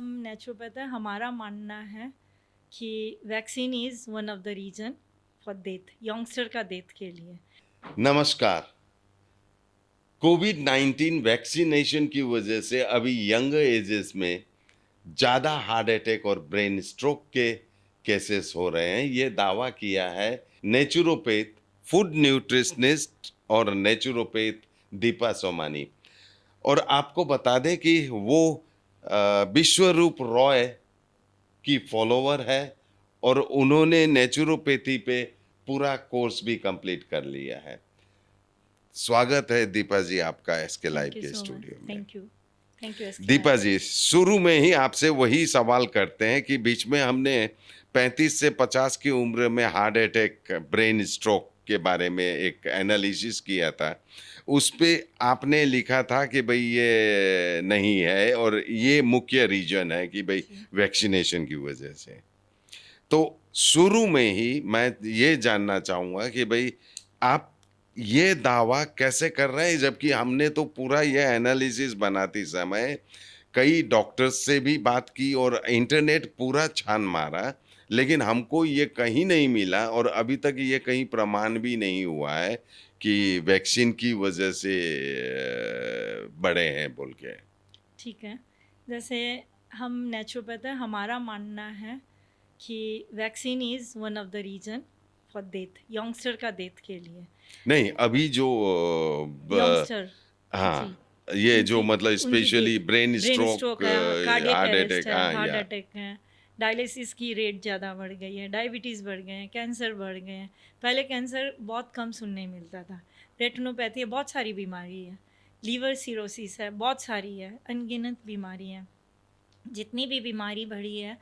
हम नेचुरोपैथ हैं, हमारा मानना है कि vaccine is one of the reason for death, youngster का डेथ के लिए। नमस्कार। कोविड-19 वैक्सीनेशन की वजह से अभी यंग एजेस में ज़्यादा हार्ट अटैक और ब्रेन स्ट्रोक के केसेस हो रहे हैं। ये दावा किया है नेचुरोपैथ, फूड न्यूट्रिशनिस्ट और नेचुरोपैथ दीपा सोमानी। और आपको बता दें कि वो विश्वरूप रॉय की फॉलोवर है और उन्होंने नेचुरोपैथी पे पूरा कोर्स भी कंप्लीट कर लिया है। स्वागत है दीपा जी आपका एसके लाइव थैंक यू के सो मच। स्टूडियो में। Thank you SK Deepa live. जी, शुरू में ही आपसे वही सवाल करते हैं कि बीच में हमने 35 से 50 की उम्र में हार्ट अटैक, ब्रेन स्ट्रोक के बारे में एक एनालिसिस किया था। उस पे आपने लिखा था कि भाई ये नहीं है और ये मुख्य रीजन है कि भाई जी। वैक्सीनेशन की वजह से। तो शुरू में ही मैं ये जानना चाहूंगा कि भाई आप ये दावा कैसे कर रहे हैं, जबकि हमने तो पूरा ये एनालिसिस बनाते समय कई डॉक्टर्स से भी बात की और इंटरनेट पूरा छान मारा, लेकिन हमको ये कहीं नहीं मिला और अभी तक ये कहीं प्रमाण भी नहीं हुआ है कि वैक्सीन की वजह से बड़े हैं बोल के। ठीक है, जैसे हम नेचुरोपैथ हैं, हमारा मानना है कि vaccine is one of the reason for death, youngster का डेथ के लिए। नहीं, अभी जो यंगस्टर, जी, हाँ, ये जो उनकी मतलब उनकी specially death, brain brain stroke, stroke है, कार्डियक हार्ट अरेस्ट अटैक, है, हाँ हार्ट या अटैक है, डायलिसिस की रेट ज़्यादा बढ़ गई है, डायबिटीज़ बढ़ गए हैं, कैंसर बढ़ गए हैं। पहले कैंसर बहुत कम सुनने मिलता था। रेटिनोपैथी है, बहुत सारी बीमारी है, लीवर सिरोसिस है, बहुत सारी है, अनगिनत बीमारी है। जितनी भी बीमारी बढ़ी है,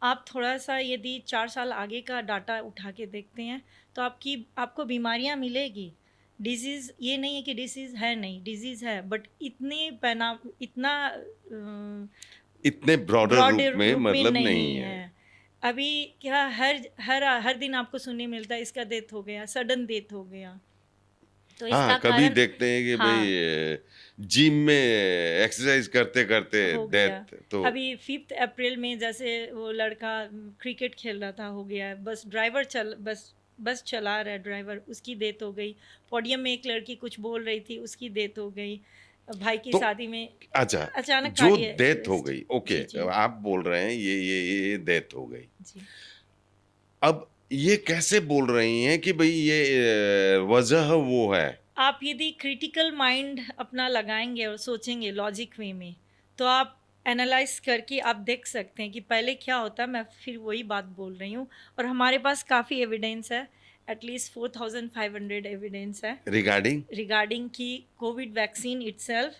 आप थोड़ा-सा यदि 4 साल आगे का डाटा उठा के देखते हैं, तो आपको बीमारियाँ मिलेगी। डिज़ीज़ ये नहीं है कि डिसीज़ है नहीं, डिज़ीज़ है, बट इतना इतने ब्रॉडर रूप ब्रॉडर में रूप में मतलब नहीं नहीं है। है। अभी क्या हर हर हर दिन आपको सुनने मिलता है, इसका डेथ हो गया, सडन डेथ हो गया। तो हाँ, इसका कभी कारण, देखते हैं कि हाँ, भाई जिम में एक्सरसाइज करते-करते हो गया। डेथ तो अभी 5 अप्रैल में जैसे वो लड़का क्रिकेट खेल रहा था, हो गया। बस चला रहा है ड्राइवर, उसकी डेथ हो गई। पोडियम में एक लड़की कुछ बोल रही थी, उसकी डेथ हो गई। भाई की तो शादी में अच्छा, अचानक जो कार्डियक डेथ हो अरेस्ट। गई, ओके, जी, जी, आप बोल रहे हैं ये डेथ हो गई। जी। अब ये कैसे बोल रही हैं कि भई ये वजह वो है? आप यदि क्रिटिकल माइंड अपना लगाएँगे और सोचेंगे लॉजिक वे में, तो आप एनालाइज़ करके आप देख सकते हैं कि पहले क्या होता है। मैं फिर वही बात बोल रही हूँ, और हमारे पास काफ़ी एविडेंस है, एटलीस्ट 4500 एविडेंस है रिगार्डिंग? रिगार्डिंग कि कोविड वैक्सीन इटसेल्फ,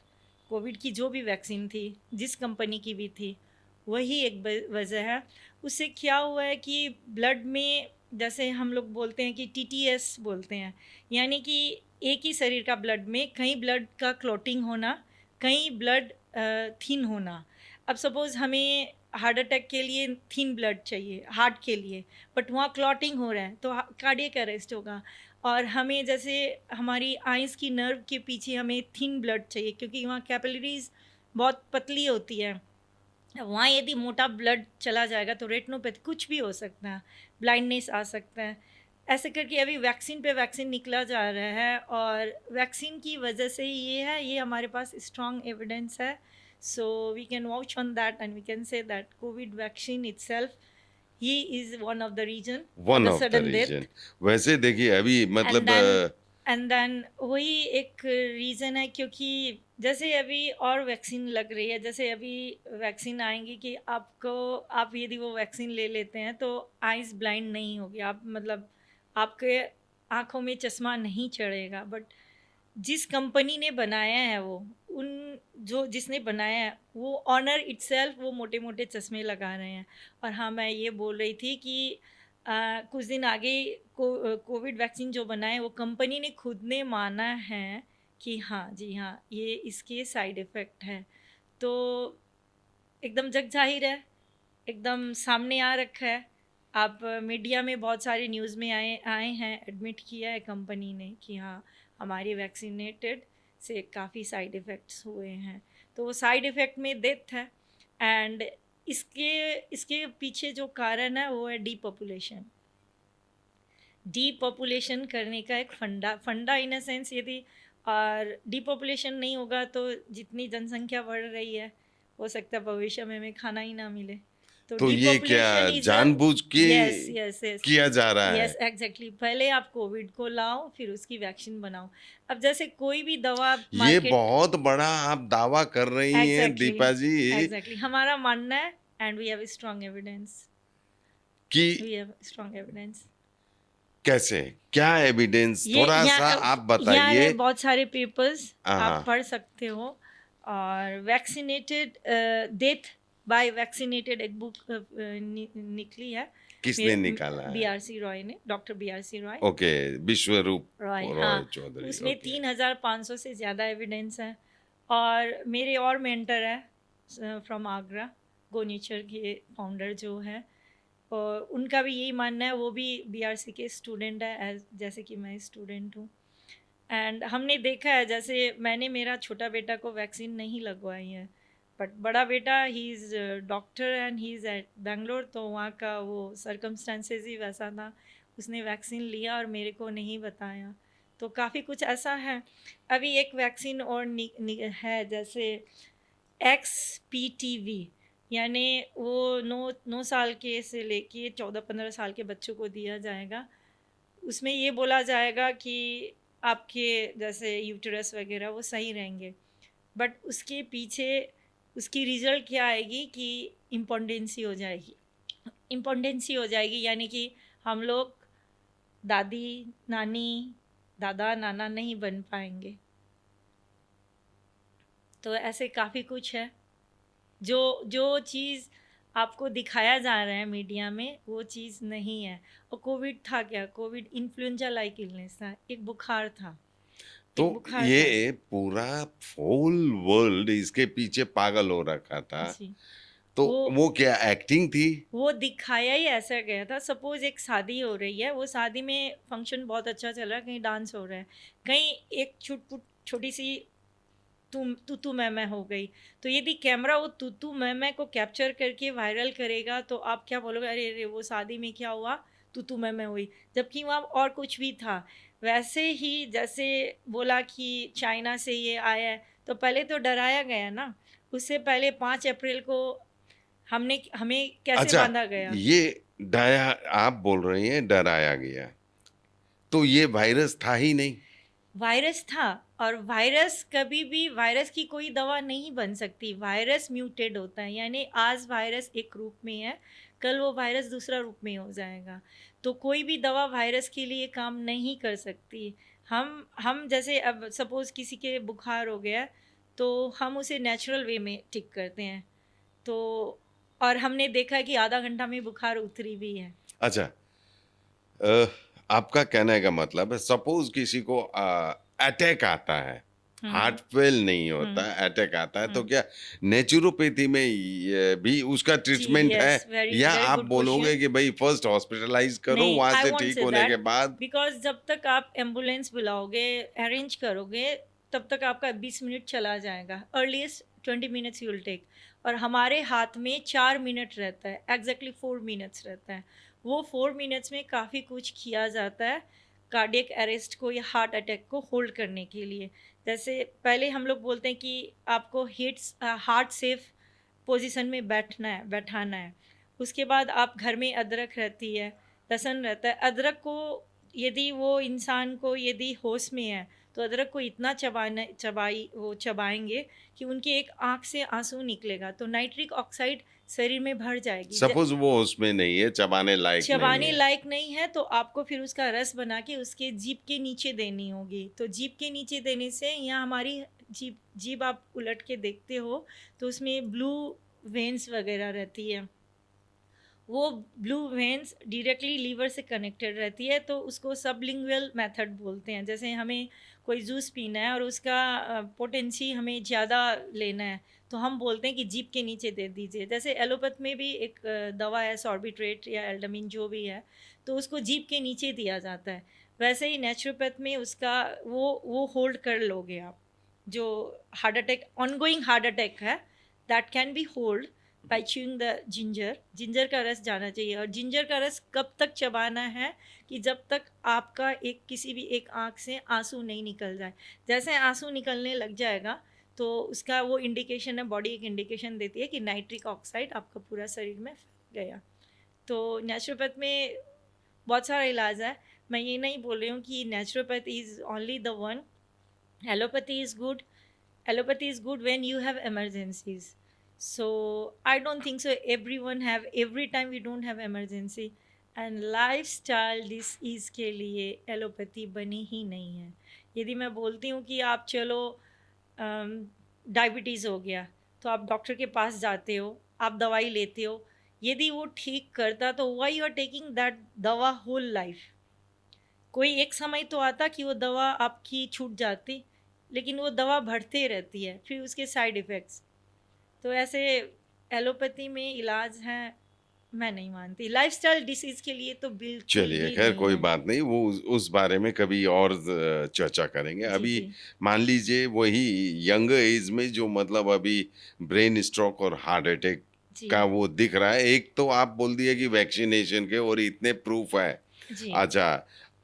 कोविड की जो भी वैक्सीन थी, जिस कंपनी की भी थी, वही एक वजह है। उससे क्या हुआ है कि ब्लड में, जैसे हम लोग बोलते हैं कि टीटीएस बोलते हैं, यानी कि एक ही शरीर का ब्लड में कहीं ब्लड का क्लॉटिंग होना, कहीं ब्लड थिन होना। अब सपोज़ हमें हार्ट अटैक के लिए थिन ब्लड चाहिए हार्ट के लिए, बट वहाँ क्लॉटिंग हो रहा है तो कार्डियक अरेस्ट होगा। और हमें जैसे हमारी आइज़ की नर्व के पीछे हमें थिन ब्लड चाहिए, क्योंकि वहाँ कैपिलरीज़ बहुत पतली होती है। वहाँ यदि मोटा ब्लड चला जाएगा तो रेटिनोपैथी, कुछ भी हो सकता है, ब्लाइंडनेस आ सकता है। ऐसे करके अभी वैक्सीन पे वैक्सीन निकला जा रहा है, और वैक्सीन की वजह से ही ये है, ये हमारे पास स्ट्रॉन्ग एविडेंस है। So we can vouch on that and we can say that Covid vaccine itself ही is one of the reason for one the of the sudden reason. Death. वैसे देखिए अभी एंड मतलब देन एंड देन वही एक reason है, क्योंकि जैसे अभी और वैक्सीन लग रही है, जैसे अभी वैक्सीन आएंगी कि आप यदि वो वैक्सीन ले लेते हैं तो आइज़ ब्लाइंड नहीं होगी, आप मतलब आपके आँखों में चश्मा नहीं चढ़ेगा। बट जिस कंपनी ने बनाया है वो, उन जो जिसने बनाया है वो ऑनर इटसेल्फ वो मोटे-मोटे चश्मे लगा रहे हैं। और हाँ, मैं ये बोल रही थी कि कुछ दिन आगे कोविड वैक्सीन जो बना है वो कंपनी ने खुद ने माना है कि हाँ, जी हाँ, ये इसके साइड इफ़ेक्ट हैं। तो एकदम जग ज़ाहिर है, एकदम सामने आ रखा है। आप मीडिया में बहुत सारे न्यूज़ में आए आए हैं, एडमिट किया है कंपनी ने कि हाँ, हमारी वैक्सीनेटेड से काफ़ी साइड इफ़ेक्ट्स हुए हैं। तो वो साइड इफ़ेक्ट में डेथ है। एंड इसके इसके पीछे जो कारण है वो है डीपॉपुलेशन करने का एक फंडा इन अ सेंस। यदि और डीपॉपुलेशन नहीं होगा तो जितनी जनसंख्या बढ़ रही है हो सकता है भविष्य में हमें खाना ही ना मिले। तो तो ये क्या डीपॉपुलेशन इज अ जानबूझ के यस यस यस किया जा रहा यस है? एग्जैक्टली। पहले आप कोविड को लाओ फिर उसकी वैक्सीन बनाओ। अब जैसे कोई भी दवा ये मार्केट बहुत बड़ा आप दावा कर रही हैं एग्जैक्टली दीपा जी एग्जैक्टली हमारा मानना है and we have strong evidence कि वी हैव स्ट्रांग एविडेंस। कैसे, क्या एविडेंस, ये थोड़ा सा आप यहाँ है बताइए। बहुत सारे पेपर्स आप हाँ, पढ़ सकते हो। और वैक्सीनेटेड डेथ बाय वैक्सीनेटेड एक बुक निकली है किसने निकाला बी है? आर सी रॉय ने, doctor B R C Roy okay, Bishwarup Roy Roy हाँ। चौधरी। उसमें ओके, 3,500 से ज़्यादा एविडेंस है। और मेरे और मेंटर है फ्रॉम आगरा, गो नेचर के फाउंडर जो है, और उनका भी यही मानना है। वो भी बीआरसी के स्टूडेंट है जैसे कि मैं स्टूडेंट हूँ। एंड हमने देखा है, जैसे मैंने मेरा छोटा बेटा को वैक्सीन नहीं लगवाई है, बट बड़ा बेटा he is doctor and he is at Bangalore, तो वहाँ का वो सरकमस्टेंसेस ही वैसा था, उसने वैक्सीन लिया और मेरे को नहीं बताया। तो काफ़ी कुछ ऐसा है। अभी एक वैक्सीन और है जैसे XPTV, यानी वो 9 साल के से लेके 14-15 साल के बच्चों को दिया जाएगा। उसमें ये बोला जाएगा कि आपके जैसे यूटेरस वगैरह वो सही रहेंगे, बट उसके पीछे उसकी रिजल्ट क्या आएगी कि इम्पोर्टेंसी हो जाएगी। इम्पोर्टेंसी हो जाएगी यानी कि हम लोग दादी नानी दादा नाना नहीं बन पाएंगे। तो ऐसे काफ़ी कुछ है जो जो चीज़ आपको दिखाया जा रहा है मीडिया में वो चीज़ नहीं है। और कोविड था क्या? कोविड इन्फ्लुएंजा लाइक इलनेस था, एक बुखार था, तो एक बुखार था। ये पूरा होल वर्ल्ड इसके पीछे पागल हो रखा था। जी। तो वो वो क्या एक्टिंग थी? वो दिखाया ही ऐसा गया था। सपोज एक शादी हो रही है, वो शादी में फंक्शन बहुत अच्छा चल रहा है, कहीं डांस हो रहा है, कहीं एक छोटी सी तू मैं हो गई। तो यदि कैमरा वो तू मैं को कैप्चर करके वायरल करेगा तो आप क्या बोलोगे, अरे अरे वो शादी में क्या हुआ, तू मैं हुई, जबकि वहाँ और कुछ भी था। वैसे ही जैसे बोला कि चाइना से ये आया है, तो पहले तो डराया गया ना। उससे पहले 5 अप्रैल को हमें कैसे अच्छा, बांधा गया। ये डराया, आप बोल रही हैं डराया गया, तो ये वायरस था ही नहीं। वायरस था, और वायरस कभी भी, वायरस की कोई दवा नहीं बन सकती। वायरस म्यूटेड होता है, यानी आज वायरस एक रूप में है, कल वो वायरस दूसरा रूप में हो जाएगा। तो कोई भी दवा वायरस के लिए काम नहीं कर सकती। हम जैसे अब सपोज़ किसी के बुखार हो गया तो हम उसे नेचुरल वे में ठीक करते हैं, तो और हमने देखा है कि आधा घंटा में बुखार उतरी भी है। अच्छा, अ, आपका कहने का मतलब है सपोज किसी को अटैक आता है, हम्म हार्ट फेल नहीं होता, हम्म अटैक आता है, तो हम्म क्या नेचुरोपैथी में ये भी उसका जी ट्रीटमेंट है? यस, वेरी या वेरी आप गुड बोलोगे क्वेश्चन। कि भाई फर्स्ट हॉस्पिटलाइज करो, नहीं, वहां आई से वोंट ठीक से होने के दैट, बाद? बिकॉज जब तक आप एम्बुलेंस बुलाओगे, अरेंज करोगे, तब तक आपका 20 मिनट चला जाएगा, earliest 20 minutes you will take. और हमारे हाथ में 4 मिनट रहता है, एग्जैक्टली 4 मिनट्स रहता है। वो 4 मिनट्स में काफ़ी कुछ किया जाता है कार्डियक अरेस्ट को या हार्ट अटैक को होल्ड करने के लिए। जैसे पहले हम लोग बोलते हैं कि आपको हार्ट सेफ पोजीशन में बैठाना है। उसके बाद आप घर में अदरक रहती है, लहसुन रहता है। अदरक को यदि वो इंसान को यदि होश में है तो अदरक को इतना चबाएंगे कि उनकी एक आँख से आंसू निकलेगा, तो नाइट्रिक ऑक्साइड शरीर में भर जाएगी। सपोज वो उसमें नहीं है, चबाने लायक नहीं चबाने है। लायक नहीं है तो आपको फिर उसका रस बना के उसके जीभ के नीचे देनी होगी। तो जीभ के नीचे देने से, यहाँ हमारी जीभ जीभ आप उलट के देखते हो तो उसमें ब्लू वेन्स वगैरह रहती है। वो ब्लू वेन्स डायरेक्टली लीवर से कनेक्टेड रहती है, तो उसको सबलिंगुअल मेथड बोलते हैं। जैसे हमें कोई जूस पीना है और उसका पोटेंसी हमें ज़्यादा लेना है, तो हम बोलते हैं कि जीभ के नीचे दे दीजिए। जैसे एलोपैथ में भी एक दवा है सॉर्बिट्रेट या एल्डामिन जो भी है, तो उसको जीभ के नीचे दिया जाता है। वैसे ही नेचुरोपैथ में उसका वो होल्ड कर लोगे आप। जो heart attack, ongoing heart attack है, that can be hold by chewing the ginger का रस जाना चाहिए। और जिंजर का रस कब तक चबाना है कि जब तक आपका एक किसी भी एक आँख से आंसू नहीं निकल जाए। जैसे आंसू निकलने लग जाएगा तो उसका वो इंडिकेशन है, बॉडी एक इंडिकेशन देती है कि नाइट्रिक ऑक्साइड आपका पूरा शरीर में फैल गया। तो नेचुरोपैथ में बहुत सारा इलाज है। मैं ये नहीं बोल रही हूँ कि naturopath is only the one. Allopathy is good. Allopathy is good when you have emergencies. So I don't think so everyone have, every time we don't have emergency. And lifestyle disease के लिए allopathy बनी ही नहीं है। यदि मैं बोलती हूँ कि आप चलो डायबिटीज़ हो गया तो आप डॉक्टर के पास जाते हो, आप दवाई लेते हो, यदि वो ठीक करता तो why you are taking that दवा होल लाइफ। कोई एक समय तो आता कि वो दवा आपकी छूट जाती, लेकिन वो दवा बढ़ते रहती है, फिर उसके साइड इफ़ेक्ट्स। तो ऐसे एलोपैथी में इलाज हैं, मैं नहीं मानती। लाइफस्टाइल डिसीज़ के लिए तो बिल्कुल चलिए भी खैर नहीं कोई है। बात नहीं, वो उस बारे में कभी और चर्चा करेंगे। जी, अभी जी। मान लीजिए वही यंग एज में जो मतलब अभी ब्रेन स्ट्रोक और हार्ट अटैक जी, का वो दिख रहा है, एक तो आप बोल दिए कि वैक्सीनेशन के और इतने प्रूफ है। जी। अच्छा,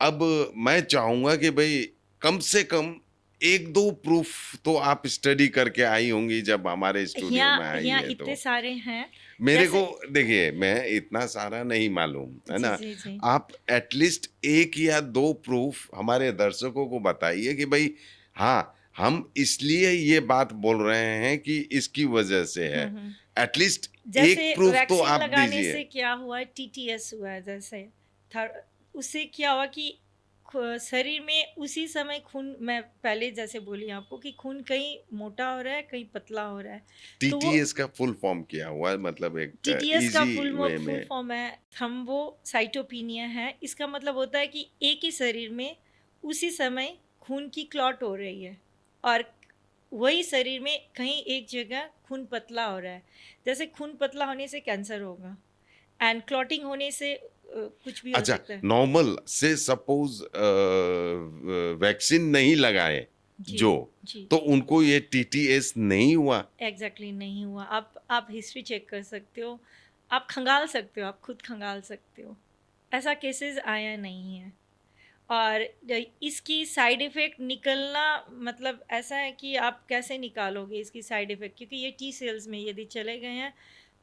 अब मैं चाहूँगा कि भई कम से कम 1-2 प्रूफ तो आप स्टडी करके आई होंगी जब हमारे स्टूडियो में यहाँ आई यहाँ है इतने तो। सारे हैं, मेरे को जैसे देखिए, मैं इतना सारा नहीं मालूम, है जी, ना? जी, जी। आप एटलीस्ट 1 या 2 प्रूफ हमारे दर्शकों को बताइए कि भई हाँ, हम इसलिए ये बात बोल रहे हैं कि इसकी वजह से है। हुँ, हुँ। एटलीस्ट जैसे 1 प्रूफ तो वैक्सीन आप लगाने दीजिए। से क्या हुआ, टीटीएस हुआ है जैसे थर उससे क्या हुआ कि शरीर में उसी समय खून, मैं पहले जैसे बोली आपको कि खून कहीं मोटा हो रहा है, कहीं पतला हो रहा है। तो वो टीटीएस का फुल फॉर्म क्या हुआ? मतलब एक टीटीएस का ईज़ी वे फुल में। फॉर्म है थ्रोम्बोसाइटोपिनिया है। इसका मतलब होता है कि एक ही शरीर में उसी समय खून की क्लॉट हो रही है, और वही शरीर में कहीं एक जगह खून पतला हो रहा है। जैसे खून पतला होने से कैंसर होगा, एंड क्लॉटिंग होने से कुछ भी हो अच्छा, सकता है। नॉर्मल से सपोज़ वैक्सीन नहीं लगाए जी, जो, जी। तो उनको ये टीटीएस नहीं हुआ? एग्ज़ैक्टली नहीं हुआ। आप हिस्ट्री चेक कर सकते हो, आप खंगाल सकते हो, आप खुद खंगाल सकते हो। ऐसा केसेज़ आया नहीं है। और इसकी साइड इफ़ेक्ट निकलना मतलब ऐसा है कि आप कैसे निकालोगे इसकी साइड इफ़ेक्ट, क्योंकि ये टी सेल्स में यदि चले गए हैं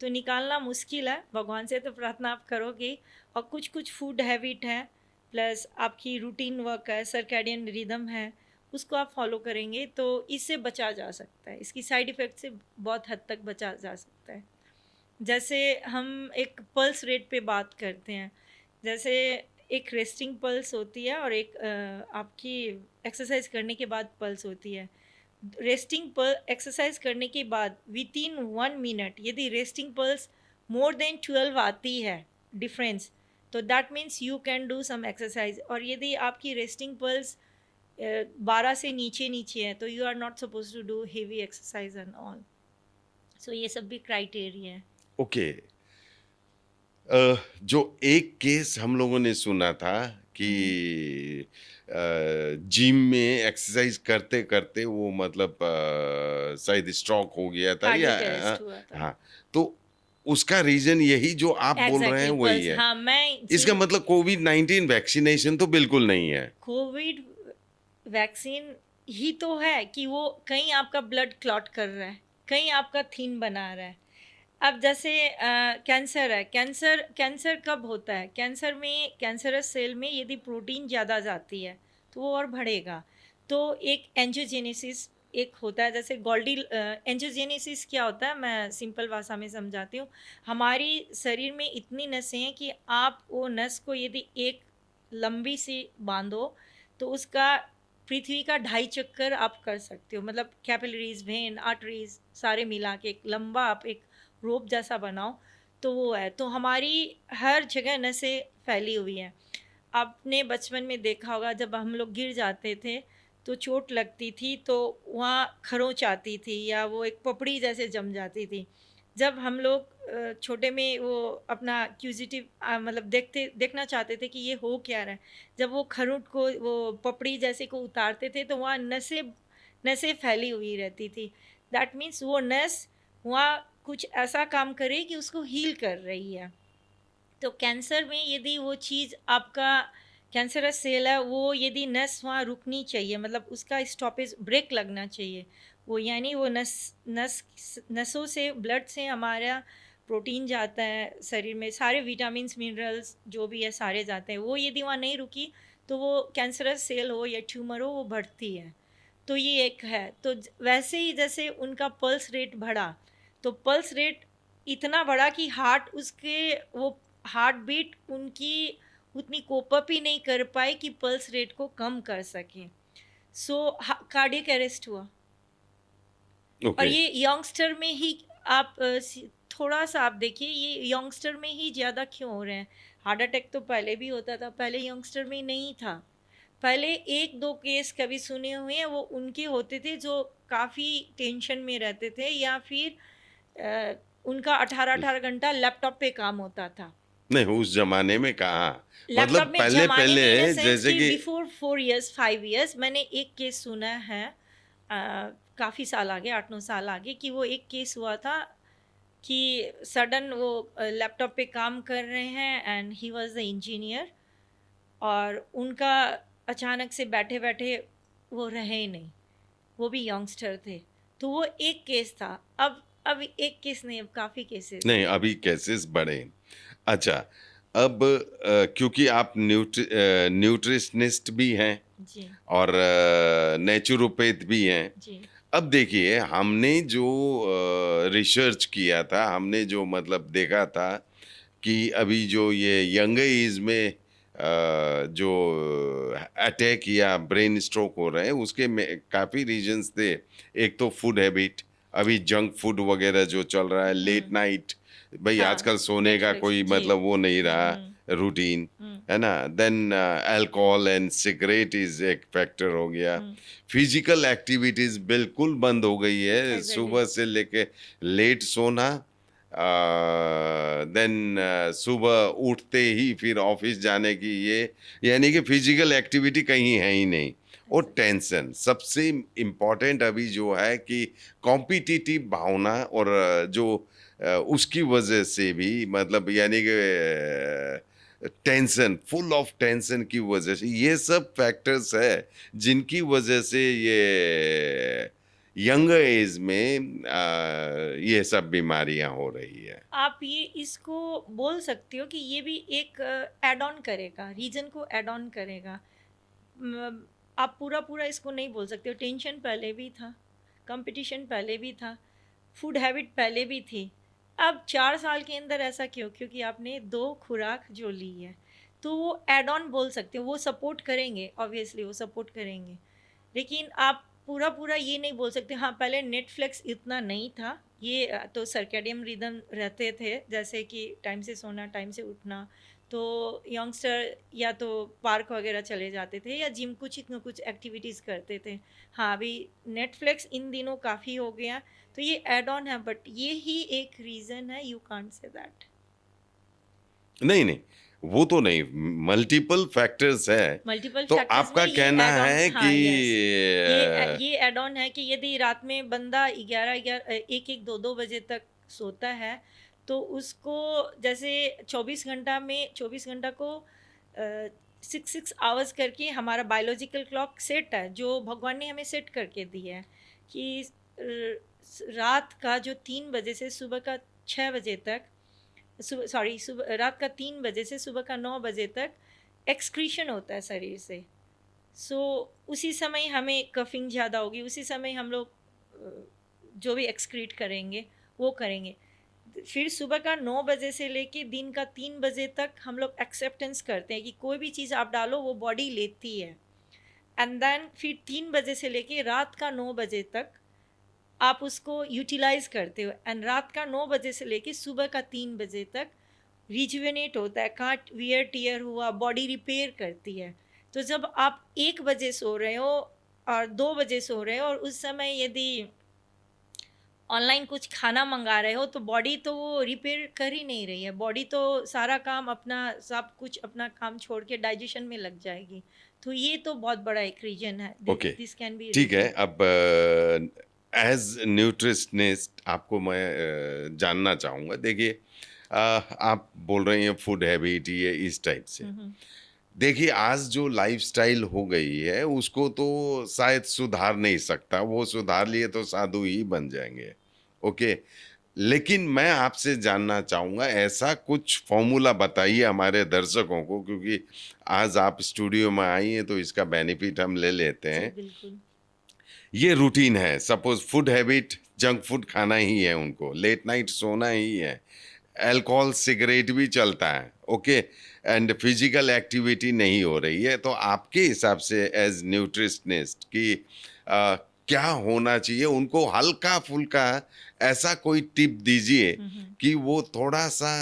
तो निकालना मुश्किल है। भगवान से तो प्रार्थना आप करोगे ही। और कुछ कुछ फूड हैबिट है, प्लस आपकी रूटीन वर्क है, सर्कैडियन रिदम है, उसको आप फॉलो करेंगे तो इससे बचा जा सकता है। इसकी साइड इफ़ेक्ट से बहुत हद तक बचा जा सकता है। जैसे हम एक पल्स रेट पे बात करते हैं, जैसे एक रेस्टिंग पल्स होती है और एक आपकी एक्सरसाइज करने के बाद पल्स होती है। रेस्टिंग पल एक्सरसाइज करने के बाद विद इन 1 मिनट यदि रेस्टिंग पल्स मोर देन 12 आती है डिफरेंस, तो that means you can do some exercise. और यदि आपकी रेस्टिंग पल्स 12 से नीचे नीचे है तो you are not suppose to do heavy exercise and all. So ये सब भी क्राइटेरिया है। ओके। जो एक केस हम लोगों ने सुना था कि जिम में एक्सरसाइज करते-करते वो मतलब शायद स्ट्रोक हो गया था या कार्डियक अरेस्ट हुआ था। हाँ, तो उसका रीज़न यही जो आप बोल रहे हैं एग्जैक्टली वही पल्स, है। हाँ मैं इसका जिम मतलब कोविड-19 वैक्सीनेशन तो बिल्कुल नहीं है। कोविड वैक्सीन ही तो है कि वो कहीं आपका ब्लड क्लॉट कर रहा है, कहीं आपका थीन बना रहा है। अब जैसे कैंसर है, कैंसर कैंसर कब होता है, कैंसर में कैंसरस सेल में यदि प्रोटीन ज़्यादा जाती है तो वो और बढ़ेगा। तो एक एंजियोजेनेसिस एक होता है, जैसे गोल्डी एंजियोजेनेसिस क्या होता है, मैं सिंपल भाषा में समझाती हूँ। हमारी शरीर में इतनी नसें हैं कि आप वो नस को यदि एक लंबी सी बांधो तो उसका पृथ्वी का 2.5 चक्कर आप कर सकते हो। मतलब कैपिलरीज, वेन, आर्टरीज सारे मिला के एक लंबा आप एक रोप जैसा बनाओ तो वो है। तो हमारी हर जगह नसें फैली हुई हैं। आपने बचपन में देखा होगा जब हम लोग गिर जाते थे तो चोट लगती थी तो वहाँ खरोंच आती थी या वो एक पपड़ी जैसे जम जाती थी। जब हम लोग छोटे में वो अपना क्यूजिटिव मतलब देखना चाहते थे कि ये हो क्या रहा है, जब वो खरोंच को वो पपड़ी जैसे को उतारते थे तो वहाँ नसें नसें फैली हुई रहती थी। दैट मीन्स वो नस वहाँ कुछ ऐसा काम करे कि उसको हील कर रही है। तो कैंसर में यदि वो चीज़ आपका कैंसरस सेल है, वो यदि नस वहाँ रुकनी चाहिए, मतलब उसका स्टॉपेज ब्रेक लगना चाहिए, वो यानी वो नसों से, ब्लड से हमारा प्रोटीन जाता है शरीर में, सारे विटामिन्स मिनरल्स जो भी है सारे जाते हैं, वो यदि वहाँ नहीं रुकी तो वो कैंसरस सेल हो या ट्यूमर हो वो बढ़ती है। तो ये एक है। तो वैसे ही जैसे उनका पल्स रेट बढ़ा, तो पल्स रेट इतना बढ़ा कि हार्ट उसके वो हार्ट बीट उनकी उतनी कोप अप ही नहीं कर पाई कि पल्स रेट को कम कर सके। सो कार्डियक अरेस्ट हुआ। और ओके। ये यंगस्टर में ही आप थोड़ा सा आप देखिए, ये यंगस्टर में ही ज़्यादा क्यों हो रहे हैं। हार्ट अटैक तो पहले भी होता था, पहले यंगस्टर में नहीं था। पहले एक दो केस कभी सुने हुए हैं, वो उनके होते थे जो काफ़ी टेंशन में रहते थे, या फिर उनका 18-18 घंटा लैपटॉप पे काम होता था। नहीं, उस जमाने में कहाँ, मतलब लैपटॉप में पहले जमाने पहले में इन द सेंस जैसे कि कि बिफोर 4 इयर्स 5 इयर्स मैंने एक केस सुना है, काफ़ी साल आगे, 8-9 साल आगे, कि वो एक केस हुआ था कि सडन वो लैपटॉप पे काम कर रहे हैं and he was the engineer, और उनका अचानक से बैठे बैठे वो रहे ही नहीं, वो भी यंगस्टर थे। तो वो एक केस था। अब एक केस नहीं, अब काफ़ी केसेस नहीं, हैं। अभी केसेस बढ़े। अच्छा, अब क्योंकि आप न्यूट्रिशनिस्ट भी हैं जी। और नेचुरोपैथ भी हैं। जी। अब देखिए, हमने जो रिसर्च किया था, हमने जो मतलब देखा था कि अभी जो ये यंग एज में जो अटैक या ब्रेन स्ट्रोक हो रहे हैं, उसके में काफ़ी रीजंस थे। एक तो फूड हैबिट, अभी जंक फूड वगैरह जो चल रहा है, लेट नाइट, भाई हाँ, आजकल सोने का नेटफ्लिक्स। कोई जी। मतलब वो नहीं रहा, हम्म। Routine, hmm. है ना। Then alcohol and cigarette is एक फैक्टर हो गया। हम्म। फिजिकल एक्टिविटीज बिल्कुल बंद हो गई है, एग्जैक्टली। सुबह से लेके लेट सोना, देन सुबह उठते ही फिर ऑफिस जाने की, ये यानी कि फिजिकल एक्टिविटी कहीं है ही नहीं। और टेंशन सबसे इम्पोर्टेंट अभी जो है कि कॉम्पिटिटिव भावना, और जो उसकी वजह से भी मतलब यानी कि टेंशन, फुल ऑफ टेंशन की वजह से, ये सब फैक्टर्स है जिनकी वजह से ये यंग एज में ये सब बीमारियां हो रही है। आप ये इसको बोल सकते हो कि ये भी एक एड ऑन करेगा, रीजन को एड ऑन करेगा। म, आप पूरा पूरा इसको नहीं बोल सकते हो। टेंशन पहले भी था, कंपटीशन पहले भी था, फूड हैबिट पहले भी थी। अब 4 साल के अंदर ऐसा क्यों? क्योंकि आपने 2 खुराक जो ली है, तो वो एड ऑन बोल सकते हो, वो सपोर्ट करेंगे, ऑब्वियसली वो सपोर्ट करेंगे। लेकिन आप पूरा पूरा ये नहीं बोल सकते। हाँ, पहले नेटफ्लिक्स इतना नहीं था, ये तो सर्केडियम रिदम रहते थे, जैसे कि टाइम से सोना टाइम से उठना। तो यंगस्टर या तो पार्क वगैरह चले जाते थे या जिम, कुछ न कुछ एक्टिविटीज़ करते थे। हाँ, अभी नेटफ्लिक्स इन दिनों काफ़ी हो गया, तो ये एड ऑन है, बट ये ही एक रीज़न है, यू कांट से दैट। नहीं नहीं, वो तो नहीं, मल्टीपल फैक्टर्स है। मल्टीपल तो फैक्टर्स में आपका ये कहना एड ऑन, है कि हाँ यस, ये एड ऑन है कि यदि रात में बंदा 1-1, 2-2 बजे तक सोता है, तो उसको जैसे 24 घंटा को 6 6 आवर्स करके हमारा बायोलॉजिकल क्लॉक सेट है, जो भगवान ने हमें सेट करके दी है कि रात का जो 3 बजे से सुबह का 6 बजे तक, सुबह रात का 3 बजे से सुबह का 9 बजे तक एक्सक्रीशन होता है शरीर से। सो उसी समय हमें कफिंग ज़्यादा होगी, उसी समय हम लोग जो भी एक्सक्रीट करेंगे वो करेंगे। फिर सुबह का 9 बजे से लेके दिन का 3 बजे तक हम लोग एक्सेप्टेंस करते हैं कि कोई भी चीज़ आप डालो वो बॉडी लेती है। एंड देन फिर 3 बजे से लेके रात का 9 बजे तक आप उसको यूटिलाइज करते हो, एंड रात का 9 बजे से लेके सुबह का 3 बजे तक रिजुवेनेट होता है, काट वियर टीयर हुआ, बॉडी रिपेयर करती है। तो जब आप 1 बजे सो रहे हो और 2 बजे सो रहे हो, और उस समय यदि ऑनलाइन कुछ खाना मंगा रहे हो, तो बॉडी तो वो रिपेयर कर ही नहीं रही है, बॉडी तो सारा काम अपना, सब कुछ अपना काम छोड़ के डाइजेशन में लग जाएगी। तो ये तो बहुत बड़ा एक रीजन है, ओके, दिस कैन बी ठीक है। रीजन। अब एज न्यूट्रिशनिस्ट आपको मैं जानना चाहूँगा। देखिए आप बोल रहे हैं फूड हैबिट ये इस टाइप से। देखिए आज जो लाइफस्टाइल हो गई है उसको तो शायद सुधार नहीं सकता, वो सुधार लिए तो साधु ही बन जाएंगे। ओके, लेकिन मैं आपसे जानना चाहूँगा ऐसा कुछ फॉर्मूला बताइए हमारे दर्शकों को, क्योंकि आज आप स्टूडियो में आई हैं तो इसका बेनिफिट हम ले लेते जी हैं। बिल्कुल। ये रूटीन है, suppose food habit junk food खाना ही है, उनको लेट नाइट सोना ही है, अल्कोहल सिगरेट भी चलता है, ओके, एंड फिजिकल एक्टिविटी नहीं हो रही है, तो आपके हिसाब से एज न्यूट्रिशनिस्ट कि क्या होना चाहिए उनको, हल्का फुल्का ऐसा कोई टिप दीजिए कि वो थोड़ा सा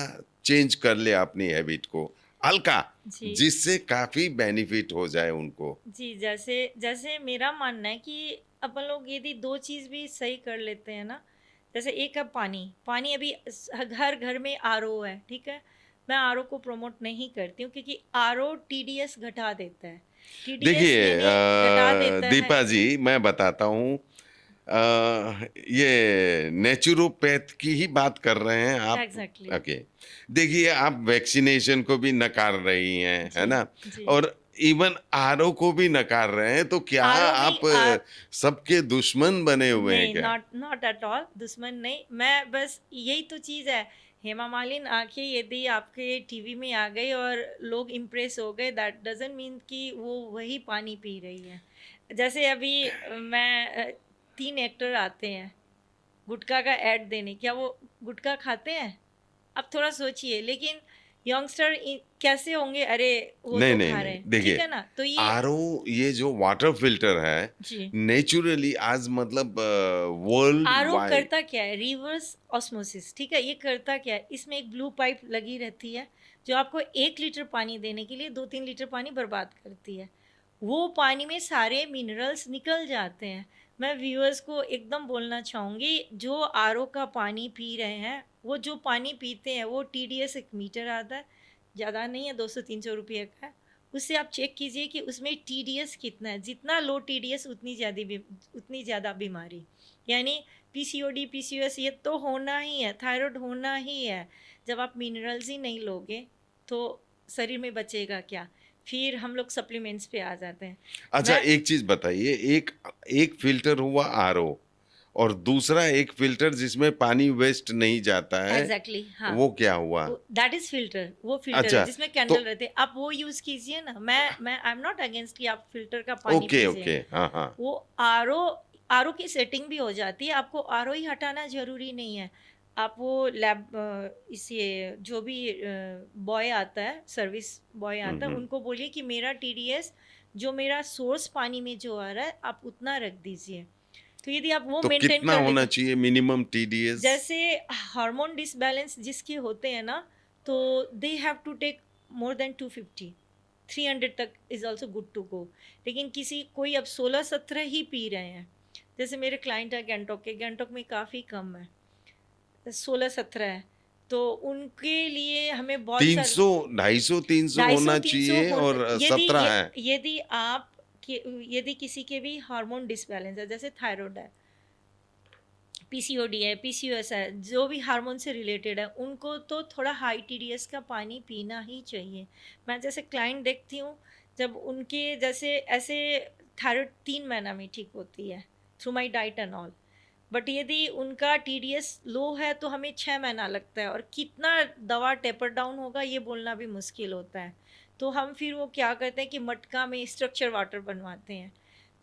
चेंज कर ले अपनी हैबिट को, हल्का, जी जिससे काफी बेनिफिट हो जाए उनको। जी, जैसे जैसे मेरा मानना है कि अपन लोग यदि दो चीज़ भी सही कर लेते हैं ना, जैसे एक है पानी। पानी अभी घर घर में आरओ है, ठीक है। मैं आरओ को प्रमोट नहीं करती हूँ क्योंकि आरओ टीडीएस घटा देता है। टीडीएस देखिए यानी घटा देता है। दीपा जी मैं बताता हूँ, ये नेचुरोपैथ की ही बात कर रहे हैं आप। एग्जैक्टली। ओके, देखिए आप वैक्सीनेशन को भी नकार रही हैं, है जी ना, जी। और इवन आरओ को भी नकार रहे हैं, तो क्या आरओ भी आप सबके दुश्मन बने हुए हैं नहीं, क्या? नॉट नॉट एट ऑल दुश्मन नहीं। मैं बस यही तो चीज़ है, हेमा मालिनी आके यदि आपके टीवी में आ गई और लोग इम्प्रेस हो गए, दैट डजंट मीन कि वो वही पानी पी रही है। जैसे अभी तीन एक्टर आते हैं गुटखा का ऐड देने, क्या वो गुटखा खाते हैं? अब थोड़ा सोचिए। लेकिन यंगस्टर कैसे होंगे? अरे वो नहीं तो नहीं खा रहे नहीं, हैं, ठीक देखिए है ना। तो ये आरओ ये जो वाटर फिल्टर है जी, नेचुरली आज मतलब वर्ल्ड आरओ वाइड। करता क्या है? रिवर्स ऑस्मोसिस, ठीक है। ये करता क्या है? इसमें एक ब्लू पाइप लगी रहती है जो आपको 1 लीटर पानी देने के लिए 2-3 लीटर पानी बर्बाद करती है। वो पानी में सारे मिनरल्स निकल जाते हैं। मैं व्यूअर्स को एकदम बोलना चाहूँगी, जो आरओ का पानी पी रहे हैं, वो जो पानी पीते हैं, वो टीडीएस एक मीटर आता है, ज़्यादा नहीं है, 200-300 रुपये का है। उससे आप चेक कीजिए कि उसमें टीडीएस कितना है। जितना लो टीडीएस उतनी ज़्यादा बीमारी, यानी पीसीओडी पीसीओएस ये तो होना ही है, थायराइड होना ही है। जब आप मिनरल्स ही नहीं लोगे तो शरीर में बचेगा क्या? फिर हम लोग सप्लीमेंट्स पे आ जाते हैं। अच्छा मैं एक चीज बताइए, एक एक फिल्टर हुआ आरओ और दूसरा एक फिल्टर जिसमें पानी वेस्ट नहीं जाता है, एग्जैक्टली हाँ, वो क्या हुआ? That is filter. वो फिल्टर है अच्छा, जिसमें तो कैंडल रहते हैं, आप वो यूज कीजिए ना। मैं आई एम नॉट अगेंस्ट कि आप फिल्टर का पानी ओके पीजिए। ओके, हाँ हाँ, वो आरओ आरओ की सेटिंग भी हो जाती है, आपको आरओ ही हटाना ज़रूरी नहीं है। आप वो इस ये जो भी बॉय आता है, सर्विस बॉय आता है, हम्म। उनको बोलिए कि मेरा टीडीएस जो मेरा सोर्स पानी में जो आ रहा है आप उतना रख दीजिए। तो यदि आप वो तो मेंटेन कितना कर होना लेते, चाहिए मिनिमम टीडीएस? जैसे हार्मोन डिसबैलेंस जिसके होते हैं ना, तो they have to take more than 250, 300 तक is also good to go. लेकिन किसी कोई अब 16-17 ही पी रहे हैं। जैसे मेरे क्लाइंट है गैंगटॉक के, गैंगटॉक में काफ़ी कम है, 16-17 है। तो उनके लिए हमें बहुत सारे 300 250 300 250 होना 300 चाहिए हो। और यदि 17 है। यदि आप यदि किसी के भी हार्मोन डिसबैलेंस है, जैसे थायराइड है, पीसीओडी है, पीसीओएस है, जो भी हार्मोन से रिलेटेड है, उनको तो थोड़ा हाई टीडीएस का पानी पीना ही चाहिए। मैं जैसे क्लाइंट देखती हूँ, जब उनके जैसे ऐसे थायराइड 3 महीना में ठीक होती है through my diet and all. But यदि उनका टीडीएस लो है तो हमें 6 महीना लगता है, और कितना दवा टेपर डाउन होगा ये बोलना भी मुश्किल होता है। तो हम फिर वो क्या करते हैं कि मटका में स्ट्रक्चर वाटर बनवाते हैं।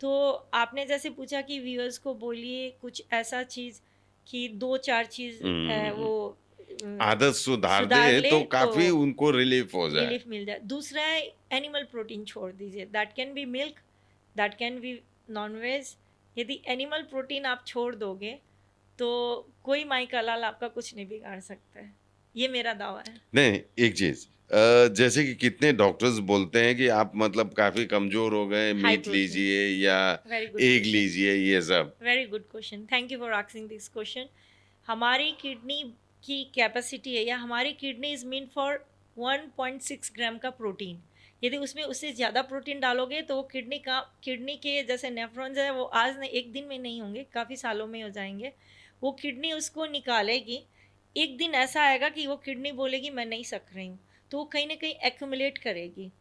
तो आपने जैसे पूछा कि व्यूअर्स को बोलिए कुछ ऐसा चीज़ कि 2-4 चीज़ हम्म, वो अ, आदत सुधार सुधार दे ले तो तो काफी उनको रिलीफ हो जाए। रिलीफ मिल जाए। दूसरा है एनिमल प्रोटीन छोड़ दीजिए, that can be milk, that can be non veg. यदि एनिमल प्रोटीन आप छोड़ दोगे तो कोई माई का लाल आपका कुछ नहीं बिगाड़ सकता है, ये मेरा दावा है। नहीं, एक चीज जैसे कि कितने डॉक्टर्स बोलते हैं कि आप मतलब काफी कमजोर हो गए, हाई मीट प्रोटीन, लीजिए या वेरी गुड एग क्वेश्चन, लीजिए, ये सब। Very good question, thank you for asking this question. हमारी किडनी की कैपेसिटी है, या हमारी किडनी इज मीन फॉर 1.6 ग्राम का प्रोटीन। यदि उसमें उससे ज़्यादा प्रोटीन डालोगे तो वो किडनी के जैसे नेफ्रॉन्स है वो आज नहीं, एक दिन में नहीं होंगे, काफ़ी सालों में हो जाएंगे। वो किडनी उसको निकालेगी। एक दिन ऐसा आएगा कि वो किडनी बोलेगी मैं नहीं सक रही हूँ, तो वो कहीं ना कहीं एक्यूमुलेट करेगी।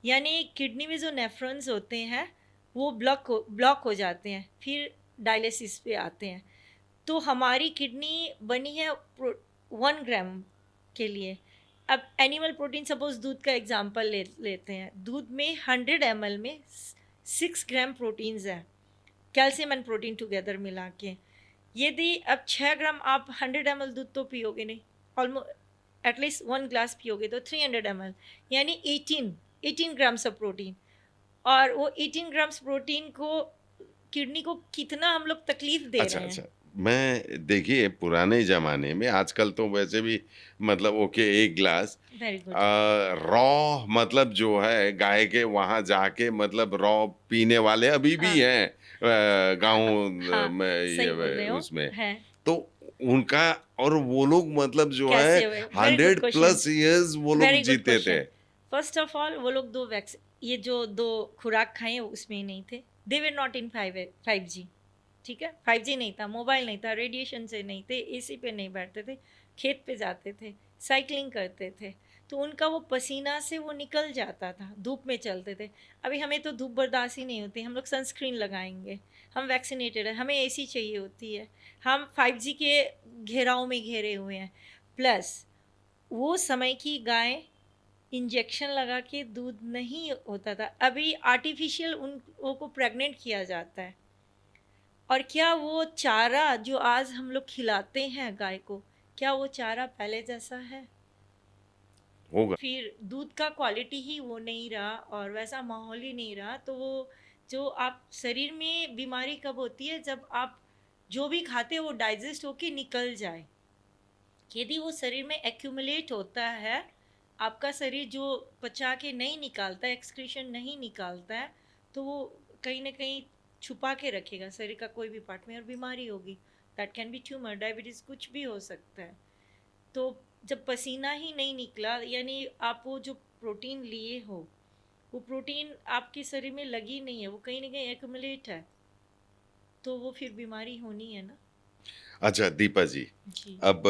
यानी किडनी में जो नेफ्रॉन्स होते हैं वो ब्लॉक हो जाते हैं, फिर डायलिसिस पे आते हैं। तो हमारी किडनी बनी है 1 ग्राम के लिए। अब एनिमल प्रोटीन, सपोज दूध का एग्जांपल लेते हैं। दूध में 100 ml में 6 ग्राम प्रोटीन्स हैं, कैल्शियम एंड प्रोटीन टुगेदर मिला के। यदि अब 6 ग्राम आप 100 ml दूध तो पियोगे नहीं, ऑलमोस्ट एटलीस्ट 1 ग्लास पियोगे तो 300 ml, यानी 18 ग्राम्स ऑफ प्रोटीन। और वो 18 ग्राम्स प्रोटीन को किडनी को कितना हम लोग तकलीफ दे अच्छा रहे हैं। अच्छा। मैं देखिए पुराने जमाने में, आजकल तो वैसे भी मतलब ओके एक गिलास वेरी गुड। रॉ मतलब जो है गाय के वहां जाके मतलब रॉ पीने वाले अभी भी हाँ हैं गाँव हाँ, में सही बोल रहे हो। उसमें। है तो उनका, और वो लोग मतलब जो है कैसे हुए? Very good 100 question. Plus years वो लोग वेरी गुड जीते थे। क्वेश्चन। फर्स्ट ऑफ ऑल वो लोग ये जो दो खुराक खाए उसमें ही नहीं थे। दे वर नॉट इन 5G। ठीक है, 5G नहीं था, मोबाइल नहीं था, रेडिएशन से नहीं थे, एसी पे नहीं बैठते थे, खेत पे जाते थे, साइकिलिंग करते थे। तो उनका वो पसीना से वो निकल जाता था, धूप में चलते थे। अभी हमें तो धूप बर्दाश्त ही नहीं होती, हम लोग सनस्क्रीन लगाएंगे, हम वैक्सीनेटेड है, हमें एसी चाहिए होती है, हम 5G के घेराव में घेरे हुए हैं। प्लस वो समय की गाय इंजेक्शन लगा के दूध नहीं होता था। अभी आर्टिफिशियल उनको को प्रेग्नेंट किया जाता है। और क्या वो चारा जो आज हम लोग खिलाते हैं गाय को, क्या वो चारा पहले जैसा है? होगा। फिर दूध का क्वालिटी ही वो नहीं रहा और वैसा माहौल ही नहीं रहा। तो वो जो आप शरीर में बीमारी कब होती है, जब आप जो भी खाते हो वो डाइजेस्ट होके निकल जाए। यदि वो शरीर में एक्यूमुलेट होता है, आपका शरीर जो पचा के नहीं निकालता, एक्सक्रीशन नहीं निकालता है, तो वो कहीं ना कहीं छुपा के रखेगा शरीर का कोई भी पार्ट में और बीमारी होगी। That can B tumour, diabetes, कुछ भी हो सकता है। तो जब पसीना ही नहीं निकला, यानी आप वो जो प्रोटीन लिए हो वो प्रोटीन आपके शरीर में लगी नहीं है, वो कहीं ना कहीं एक्यूमुलेट है, तो वो फिर बीमारी होनी है ना। अच्छा दीपा जी, जी। अब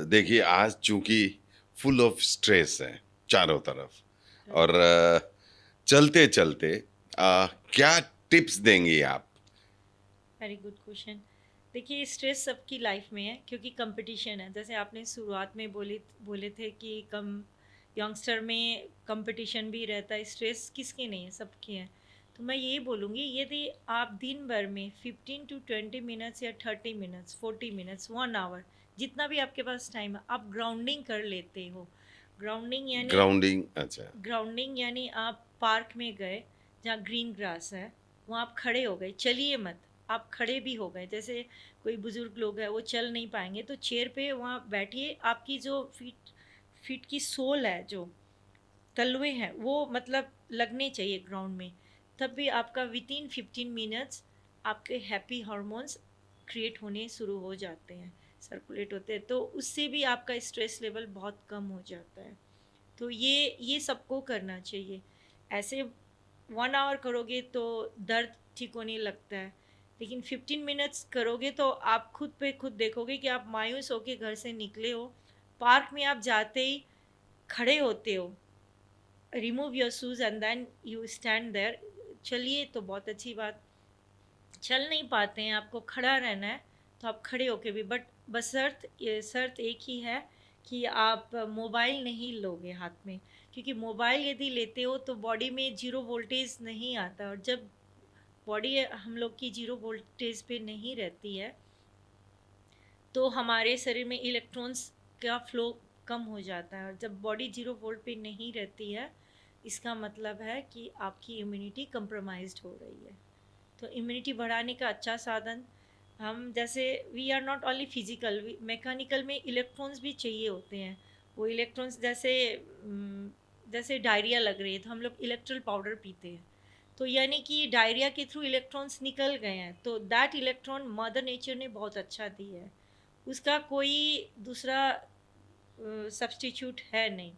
देखिए आज चूंकि फुल ऑफ स्ट्रेस है चारों तरफ, और चलते चलते क्या टिप्स देंगी आप? Very good question. देखिए स्ट्रेस सबकी लाइफ में है क्योंकि कंपटीशन है। जैसे आपने शुरुआत में बोले थे कि कम यंगस्टर में कंपटीशन भी रहता है, स्ट्रेस किसके नहीं है, सबके हैं। तो मैं यही बोलूँगी, यदि आप दिन भर में 15 to 20 मिनट्स या 30 मिनट्स, 40 मिनट्स, 1 आवर, जितना भी आपके पास टाइम है, आप ग्राउंडिंग कर लेते हो। ग्राउंडिंग यानी ग्राउंडिंग, अच्छा। ग्राउंडिंग यानी आप पार्क में गए जहाँ ग्रीन ग्रास है, वहाँ आप खड़े हो गए, चलिए मत, आप खड़े भी हो गए। जैसे कोई बुजुर्ग लोग हैं वो चल नहीं पाएंगे तो चेयर पे वहाँ बैठिए। आपकी जो फीट की सोल है, जो तलवे हैं, वो मतलब लगने चाहिए ग्राउंड में। तब भी आपका विद इन 15 मिनट्स आपके हैप्पी हार्मोन्स क्रिएट होने शुरू हो जाते हैं, सर्कुलेट होते हैं, तो उससे भी आपका स्ट्रेस लेवल बहुत कम हो जाता है। तो ये सबको करना चाहिए। ऐसे 1 आवर करोगे तो दर्द ठीक होने लगता है, लेकिन 15 मिनट्स करोगे तो आप खुद पे खुद देखोगे कि आप मायूस होके घर से निकले हो, पार्क में आप जाते ही खड़े होते हो, remove your shoes and then you stand there. चलिए तो बहुत अच्छी बात। चल नहीं पाते हैं, आपको खड़ा रहना है, तो आप खड़े होके भी, बट शर्त एक ही है कि आप मोबाइल नहीं लोगे हाथ में। क्योंकि मोबाइल यदि लेते हो तो बॉडी में जीरो वोल्टेज नहीं आता, और जब बॉडी हम लोग की जीरो वोल्टेज पे नहीं रहती है तो हमारे शरीर में इलेक्ट्रॉन्स का फ्लो कम हो जाता है। और जब बॉडी जीरो वोल्ट पे नहीं रहती है, इसका मतलब है कि आपकी इम्यूनिटी कंप्रोमाइज्ड हो रही है। तो इम्यूनिटी बढ़ाने का अच्छा साधन, हम जैसे we are not only physical, mechanical में इलेक्ट्रॉन्स भी चाहिए होते हैं। वो इलेक्ट्रॉन्स जैसे डायरिया लग रही है तो हम लोग इलेक्ट्रल पाउडर पीते हैं, तो यानी कि डायरिया के थ्रू इलेक्ट्रॉन्स निकल गए हैं, तो दैट इलेक्ट्रॉन मदर नेचर ने बहुत अच्छा दिया है, उसका कोई दूसरा सब्सटीट्यूट है नहीं।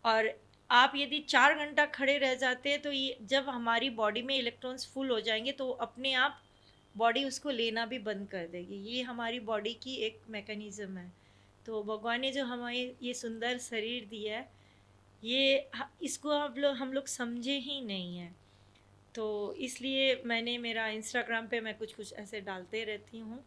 और आप यदि 4 घंटा खड़े रह जाते हैं तो ये जब हमारी बॉडी में इलेक्ट्रॉन्स फुल हो जाएंगे तो अपने आप बॉडी उसको लेना भी बंद कर देगी। ये हमारी बॉडी की एक मैकेनिज़्म है। तो भगवान ने जो हमें ये सुंदर शरीर दिया है, ये इसको हम लोग समझे ही नहीं हैं। तो इसलिए मैंने मेरा इंस्टाग्राम पे मैं कुछ ऐसे डालते रहती हूँ,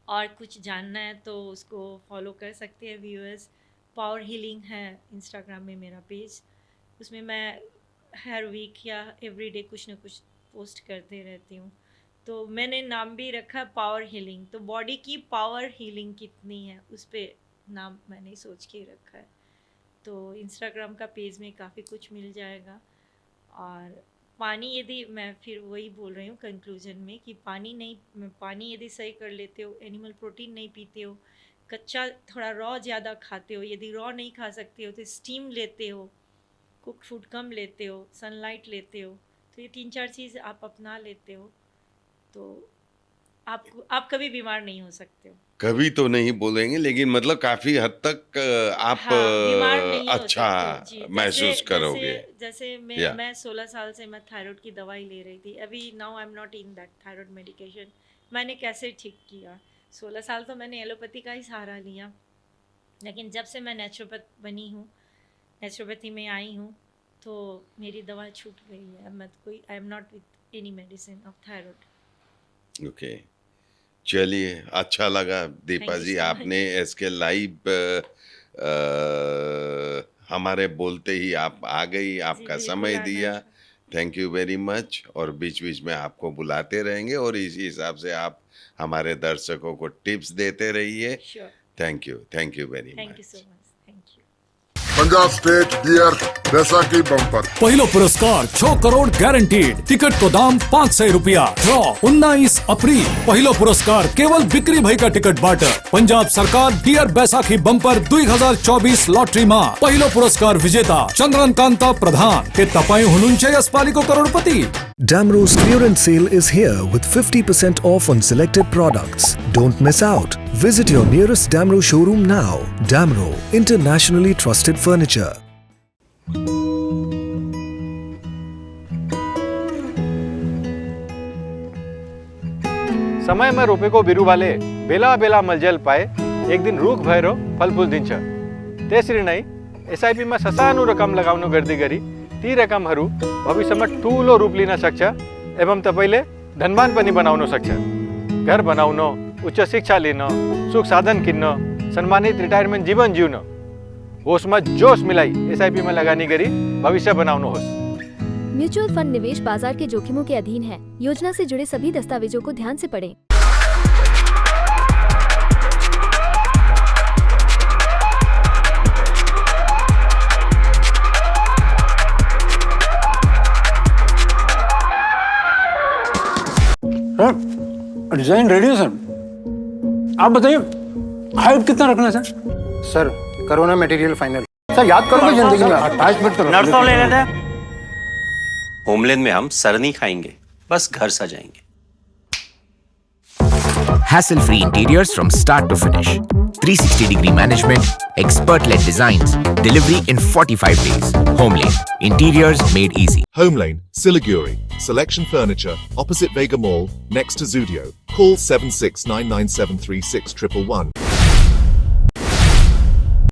और कुछ जानना है तो उसको फॉलो कर सकते हैं व्यूअर्स। पावर हीलिंग है इंस्टाग्राम में मेरा पेज, उसमें मैं हर वीक या एवरीडे कुछ ना कुछ पोस्ट करते रहती हूँ। तो मैंने नाम भी रखा पावर हीलिंग, तो बॉडी की पावर हीलिंग कितनी है उस पर नाम मैंने सोच के रखा है। तो इंस्टाग्राम का पेज में काफ़ी कुछ मिल जाएगा। और पानी, यदि मैं फिर वही बोल रही हूँ कंक्लूजन में कि पानी यदि सही कर लेते हो, एनिमल प्रोटीन नहीं पीते हो, कच्चा थोड़ा रॉ ज़्यादा खाते हो, यदि रॉ नहीं खा सकते हो तो स्टीम लेते हो, कुक फूड कम लेते हो, सनलाइट लेते हो, तो ये 3-4 चीज़ आप अपना लेते हो तो आप कभी बीमार नहीं हो सकते हो। कभी तो नहीं बोलेंगे, लेकिन मतलब काफी हद तक आप बीमार नहीं अच्छा हो सकते। महसूस करोगे। जैसे मैं 16 साल से मैं थायराइड की दवाई ले रही थी। अभी now I am not in that thyroid medication. मैंने कैसे ठीक किया? 16 साल तो मैंने एलोपैथी का ही सहारा लिया, लेकिन जब से मैं नेचुरोपैथ बनी हूँ, नेचुरोपैथी में आई हूँ, तो मेरी दवा छूट गई है। I am not with any medicine of thyroid. Okay, चलिए, अच्छा लगा दीपा जी, आपने इसके लाइव हमारे बोलते ही आप आ गई, आपका समय दिया। Thank you very much. और बीच बीच में आपको बुलाते रहेंगे और इसी हिसाब से आप हमारे दर्शकों को टिप्स देते रहिए। Thank you very much. Thank you so much. Punjab state dear Baisakhi bumper, पहिलो पुरस्कार 6 करोड़ गारंटीड। टिकट को दाम 500 रुपया। ड्रॉ 19 अप्रैल। पहिलो पुरस्कार केवल बिक्री भई का टिकट बाट पंजाब सरकार डियर बैसाखी बम्पर 2024 लॉटरी में पहिलो पुरस्कार विजेता चंद्रन कांता प्रधान के तपाई हुनुहुन्छ यसपालिको करोड़पति। Damro's clearance sale is here with 50% off on selected products. Don't miss out. Visit your nearest Damro showroom now. Damro, internationally trusted furniture. समय में रोपे को बिरु वाले बेला बेला मलजल पाए एक दिन रूख भैरो फल फूल दिन्छ। त्यसरी नै एसआईपी में ससानो रकम लगाउनु गर्दै गरी ती रकमहरू भविष्यमा ठूलो रूप लिन सक्छ एवं तपाईले धनवान पनि बनाउन सक्छ। घर बनाउन, उच्च शिक्षा लिन, सुख साधन किन्न, सम्मानित रिटायरमेन्ट जीवन जिउन, होसमा जोश मिलाई एसआईपी में लगानी गरी भविष्य बनाउनुहोस्। म्यूचुअल फंड निवेश बाजार के जोखिमों के अधीन है। योजना से जुड़े सभी दस्तावेजों को ध्यान से पढ़ें। डिजाइन रेडी है सर, आप बताइए हाइट कितना रखना है sir? Sir corona material final. Sir याद करोगे जिंदगी में अटैचमेंट तो नर्सों ले लेते हैं। होमलैंड में हम सर नहीं खाएंगे, बस घर सजाएंगे। Hassle-free interiors from start to finish. 360-degree management, expert-led designs, delivery in 45 days. Homelane, interiors made easy. Homelane, Siliguri, Selection Furniture, opposite Vega Mall, next to Zudio. Call 7699736111.